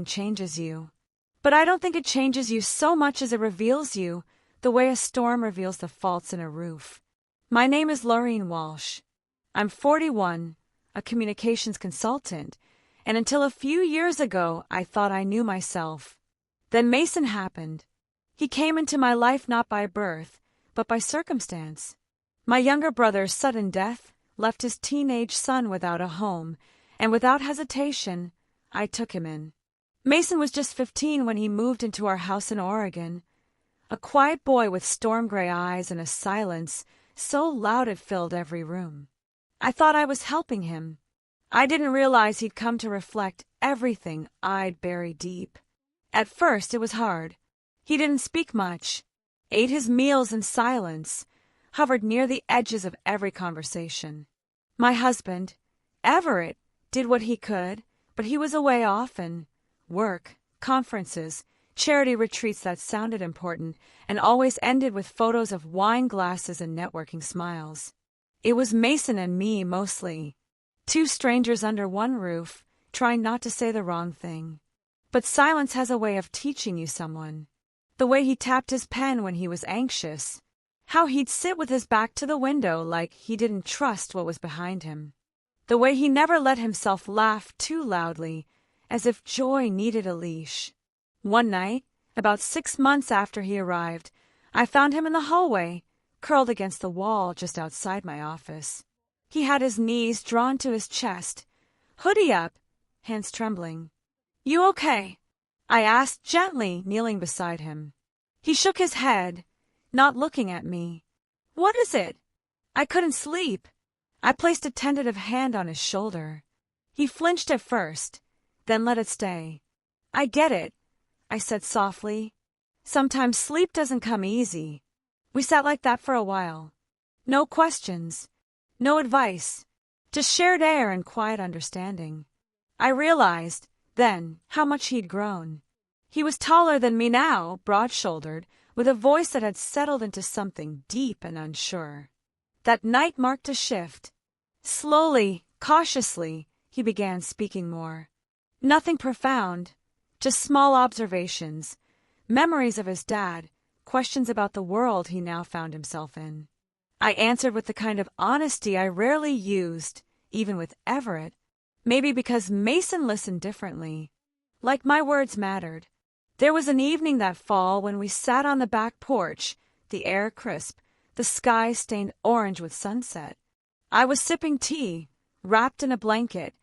changes you. But I don't think it changes you so much as it reveals you, the way a storm reveals the faults in a roof. My name is Laureen Walsh. I'm 41, a communications consultant, and until a few years ago, I thought I knew myself. Then Mason happened. He came into my life not by birth, but by circumstance. My younger brother's sudden death left his teenage son without a home, and without hesitation, I took him in. Mason was just 15 when he moved into our house in Oregon. A quiet boy with storm-gray eyes and a silence so loud it filled every room. I thought I was helping him. I didn't realize he'd come to reflect everything I'd buried deep. At first it was hard. He didn't speak much, ate his meals in silence, hovered near the edges of every conversation. My husband, Everett, did what he could, but he was away often. Work, conferences, charity retreats that sounded important and always ended with photos of wine glasses and networking smiles. It was Mason and me mostly. Two strangers under one roof, trying not to say the wrong thing. But silence has a way of teaching you someone. The way he tapped his pen when he was anxious. How he'd sit with his back to the window like he didn't trust what was behind him. The way he never let himself laugh too loudly, as if joy needed a leash. One night, about 6 months after he arrived, I found him in the hallway, curled against the wall just outside my office. He had his knees drawn to his chest, hoodie up, hands trembling. "You okay?" I asked gently, kneeling beside him. He shook his head, not looking at me. "What is it?" I couldn't sleep. I placed a tentative hand on his shoulder. He flinched at first, then let it stay. "I get it," I said softly. "Sometimes sleep doesn't come easy." We sat like that for a while. No questions, no advice, just shared air and quiet understanding. I realized, then, how much he'd grown. He was taller than me now, broad-shouldered, with a voice that had settled into something deep and unsure. That night marked a shift. Slowly, cautiously, he began speaking more. Nothing profound, just small observations, memories of his dad, questions about the world he now found himself in. I answered with the kind of honesty I rarely used, even with Everett, maybe because Mason listened differently. Like my words mattered. There was an evening that fall when we sat on the back porch, the air crisp, the sky stained orange with sunset. I was sipping tea, wrapped in a blanket,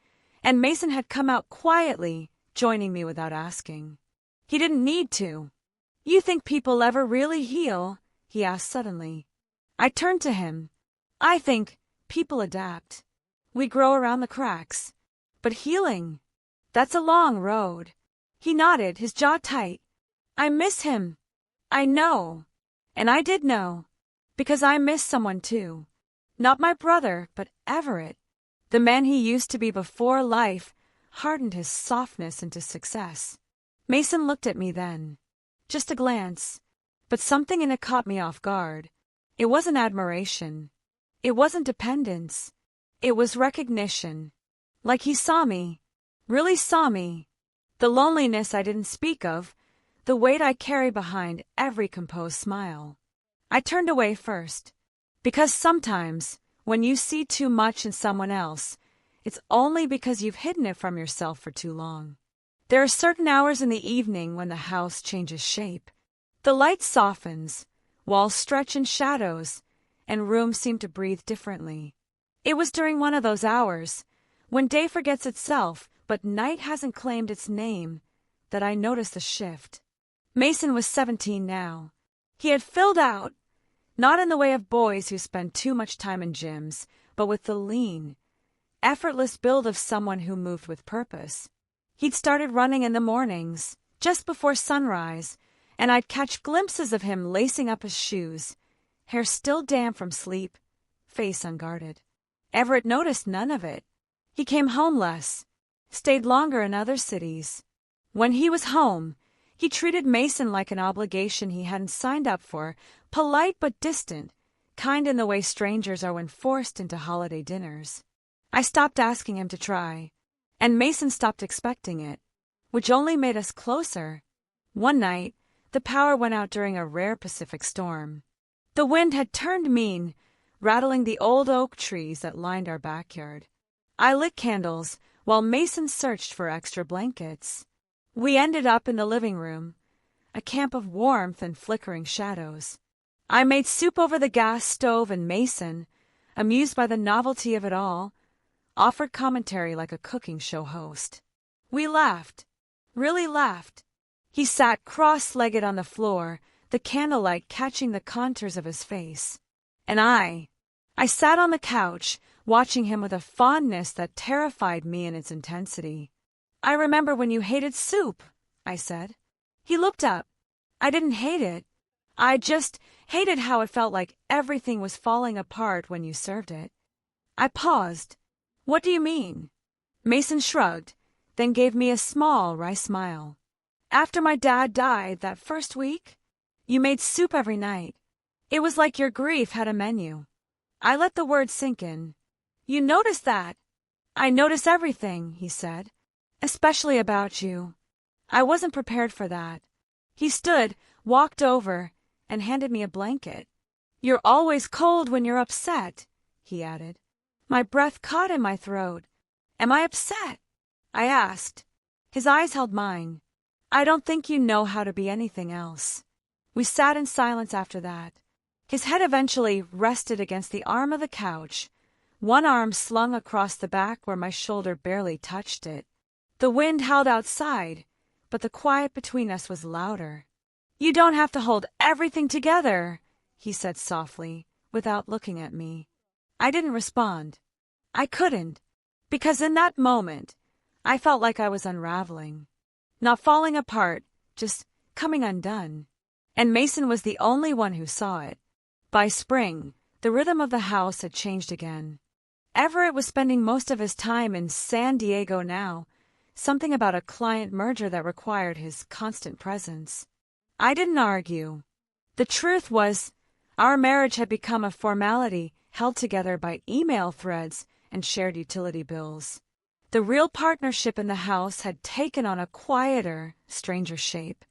and Mason had come out quietly, joining me without asking. He didn't need to. "You think people ever really heal?" he asked suddenly. I turned to him. "I think people adapt. We grow around the cracks. But healing, that's a long road." He nodded, his jaw tight. "I miss him. I know." And I did know. Because I miss someone too. Not my brother, but Everett. The man he used to be before life hardened his softness into success. Mason looked at me then. Just a glance. But something in it caught me off guard. It wasn't admiration. It wasn't dependence. It was recognition. Like he saw me. Really saw me. The loneliness I didn't speak of. The weight I carry behind every composed smile. I turned away first. Because sometimes, when you see too much in someone else, it's only because you've hidden it from yourself for too long. There are certain hours in the evening when the house changes shape. The light softens, walls stretch in shadows, and rooms seem to breathe differently. It was during one of those hours, when day forgets itself but night hasn't claimed its name, that I noticed the shift. Mason was 17 now. He had filled out, not in the way of boys who spend too much time in gyms, but with the lean, effortless build of someone who moved with purpose. He'd started running in the mornings, just before sunrise, and I'd catch glimpses of him lacing up his shoes, hair still damp from sleep, face unguarded. Everett noticed none of it. He came home less, stayed longer in other cities. When he was home, he treated Mason like an obligation he hadn't signed up for, polite but distant, kind in the way strangers are when forced into holiday dinners. I stopped asking him to try, and Mason stopped expecting it. which only made us closer. One night, the power went out during a rare Pacific storm. The wind had turned mean, rattling the old oak trees that lined our backyard. I lit candles while Mason searched for extra blankets. We ended up in the living room, a camp of warmth and flickering shadows. I made soup over the gas stove, and Mason, amused by the novelty of it all, offered commentary like a cooking show host. We laughed, really laughed. He sat cross-legged on the floor, the candlelight catching the contours of his face. And I sat on the couch, watching him with a fondness that terrified me in its intensity. "I remember when you hated soup," I said. He looked up. "I didn't hate it. I just hated how it felt like everything was falling apart when you served it." I paused. "What do you mean?" Mason shrugged, then gave me a small, wry smile. "After my dad died that first week, you made soup every night. It was like your grief had a menu." I let the words sink in. "You noticed that?" "I notice everything," he said, "especially about you." I wasn't prepared for that. He stood, walked over, and handed me a blanket. "You're always cold when you're upset," he added. My breath caught in my throat. "Am I upset?" I asked. His eyes held mine. "I don't think you know how to be anything else." We sat in silence after that. His head eventually rested against the arm of the couch, one arm slung across the back where my shoulder barely touched it. The wind howled outside, but the quiet between us was louder. "You don't have to hold everything together," he said softly, without looking at me. I didn't respond. I couldn't, because in that moment, I felt like I was unraveling. Not falling apart, just coming undone. And Mason was the only one who saw it. By spring, the rhythm of the house had changed again. Everett was spending most of his time in San Diego now, something about a client merger that required his constant presence. I didn't argue. The truth was, our marriage had become a formality held together by email threads and shared utility bills. The real partnership in the house had taken on a quieter, stranger shape.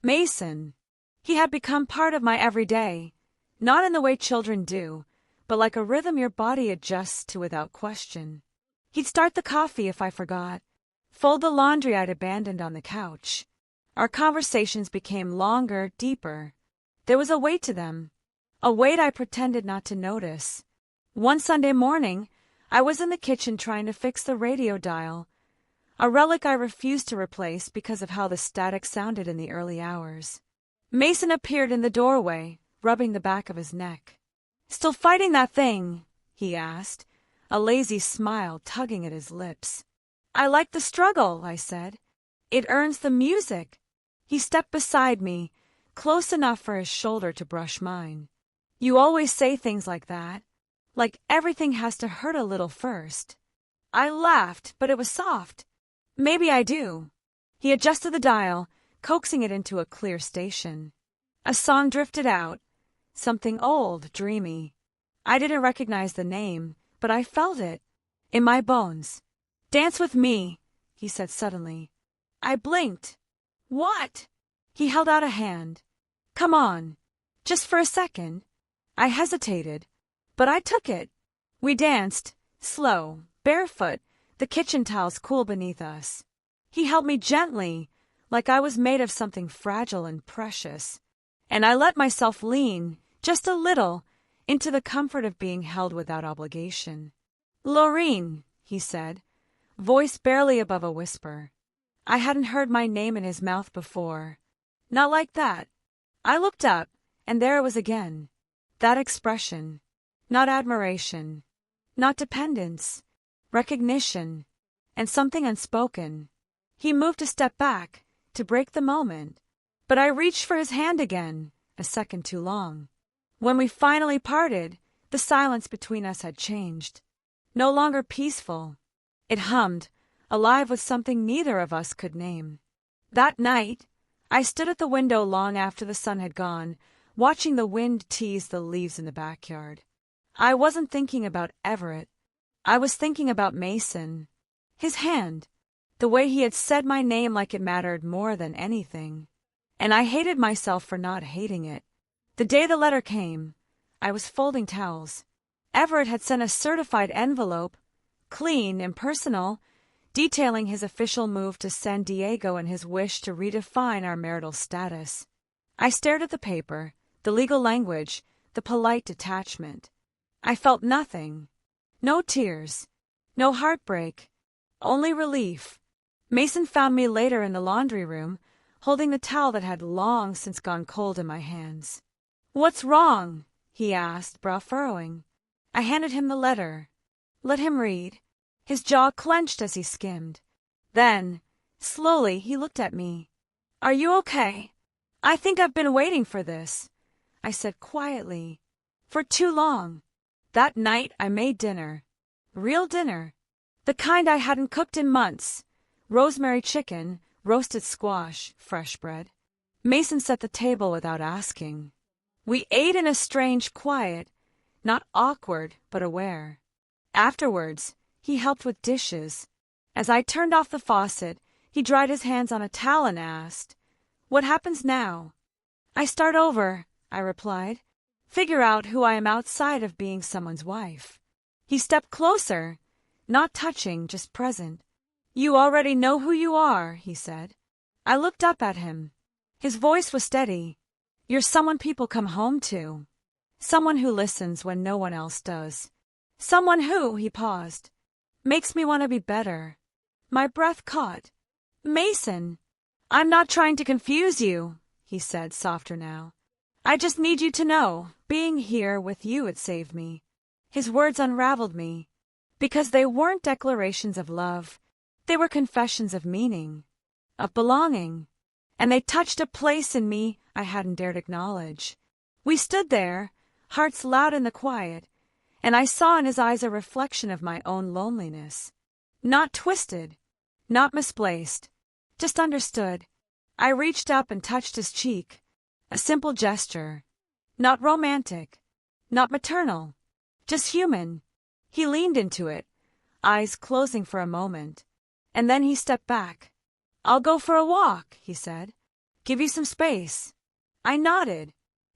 Mason, he had become part of my everyday, not in the way children do, but like a rhythm your body adjusts to without question. He'd start the coffee if I forgot, fold the laundry I'd abandoned on the couch. Our conversations became longer, deeper. There was a weight to them, a weight I pretended not to notice. One Sunday morning, I was in the kitchen trying to fix the radio dial, a relic I refused to replace because of how the static sounded in the early hours. Mason appeared in the doorway, rubbing the back of his neck. "Still fighting that thing?" he asked, a lazy smile tugging at his lips. "I like the struggle," I said. "It earns the music." He stepped beside me, close enough for his shoulder to brush mine. "You always say things like that, like everything has to hurt a little first." I laughed, but it was soft. "Maybe I do." He adjusted the dial, coaxing it into a clear station. A song drifted out, something old, dreamy. I didn't recognize the name, but I felt it, in my bones. "Dance with me," he said suddenly. I blinked. "What?" He held out a hand. "Come on, just for a second." I hesitated, but I took it. We danced, slow, barefoot, the kitchen towels cool beneath us. He held me gently, like I was made of something fragile and precious, and I let myself lean, just a little, into the comfort of being held without obligation. "Laureen," he said, voice barely above a whisper. I hadn't heard my name in his mouth before. Not like that. I looked up, and there it was again. That expression. Not admiration. Not dependence. Recognition. And something unspoken. He moved a step back, to break the moment. But I reached for his hand again, a second too long. When we finally parted, the silence between us had changed. No longer peaceful. It hummed, alive with something neither of us could name. That night, I stood at the window long after the sun had gone, watching the wind tease the leaves in the backyard. I wasn't thinking about Everett. I was thinking about Mason. His hand, the way he had said my name like it mattered more than anything. And I hated myself for not hating it. The day the letter came, I was folding towels. Everett had sent a certified envelope, clean, impersonal, detailing his official move to San Diego and his wish to redefine our marital status. I stared at the paper, the legal language, the polite detachment. I felt nothing. No tears. No heartbreak. Only relief. Mason found me later in the laundry room, holding the towel that had long since gone cold in my hands. "What's wrong?" he asked, brow furrowing. I handed him the letter. Let him read. His jaw clenched as he skimmed. Then, slowly, he looked at me. "Are you okay? I think I've been waiting for this," I said quietly. "For too long." That night I made dinner. Real dinner. The kind I hadn't cooked in months. Rosemary chicken, roasted squash, fresh bread. Mason set the table without asking. We ate in a strange quiet, not awkward, but aware. Afterwards, he helped with dishes. As I turned off the faucet, he dried his hands on a towel and asked, "What happens now?" "I start over," I replied. "Figure out who I am outside of being someone's wife." He stepped closer, not touching, just present. "You already know who you are," he said. I looked up at him. His voice was steady. "You're someone people come home to. Someone who listens when no one else does. Someone who," he paused, "makes me want to be better." My breath caught. "Mason, I'm not trying to confuse you," he said, softer now. "I just need you to know, being here with you it saved me." His words unraveled me, because they weren't declarations of love. They were confessions of meaning, of belonging, and they touched a place in me I hadn't dared acknowledge. We stood there, hearts loud in the quiet, and I saw in his eyes a reflection of my own loneliness. Not twisted, not misplaced, just understood. I reached up and touched his cheek, a simple gesture, not romantic, not maternal, just human. He leaned into it, eyes closing for a moment, and then he stepped back. "I'll go for a walk," he said. "Give you some space." I nodded.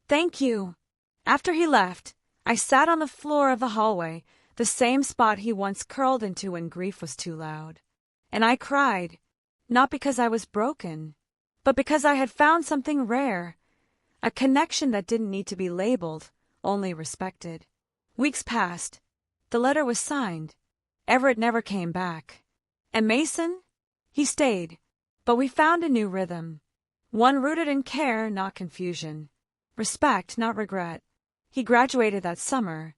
"Thank you." After he left, I sat on the floor of the hallway, the same spot he once curled into when grief was too loud. And I cried, not because I was broken, but because I had found something rare, a connection that didn't need to be labeled, only respected. Weeks passed. The letter was signed. Everett never came back. And Mason? He stayed, but we found a new rhythm. One rooted in care, not confusion. Respect, not regret. He graduated that summer.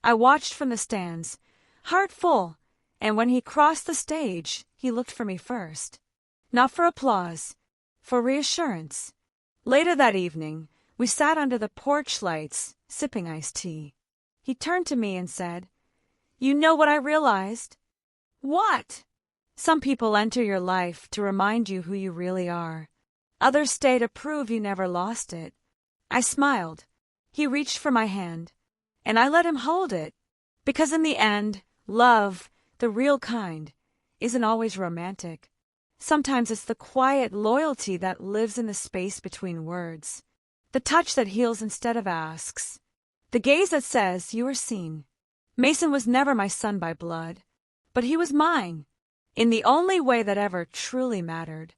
I watched from the stands, heart full, and when he crossed the stage, he looked for me first. Not for applause, for reassurance. Later that evening, we sat under the porch lights, sipping iced tea. He turned to me and said, "You know what I realized?" "What?" "Some people enter your life to remind you who you really are. Others stay to prove you never lost it." I smiled. He reached for my hand, and I let him hold it, because in the end, love, the real kind, isn't always romantic. Sometimes it's the quiet loyalty that lives in the space between words, the touch that heals instead of asks, the gaze that says, "You are seen." Mason was never my son by blood, but he was mine, in the only way that ever truly mattered.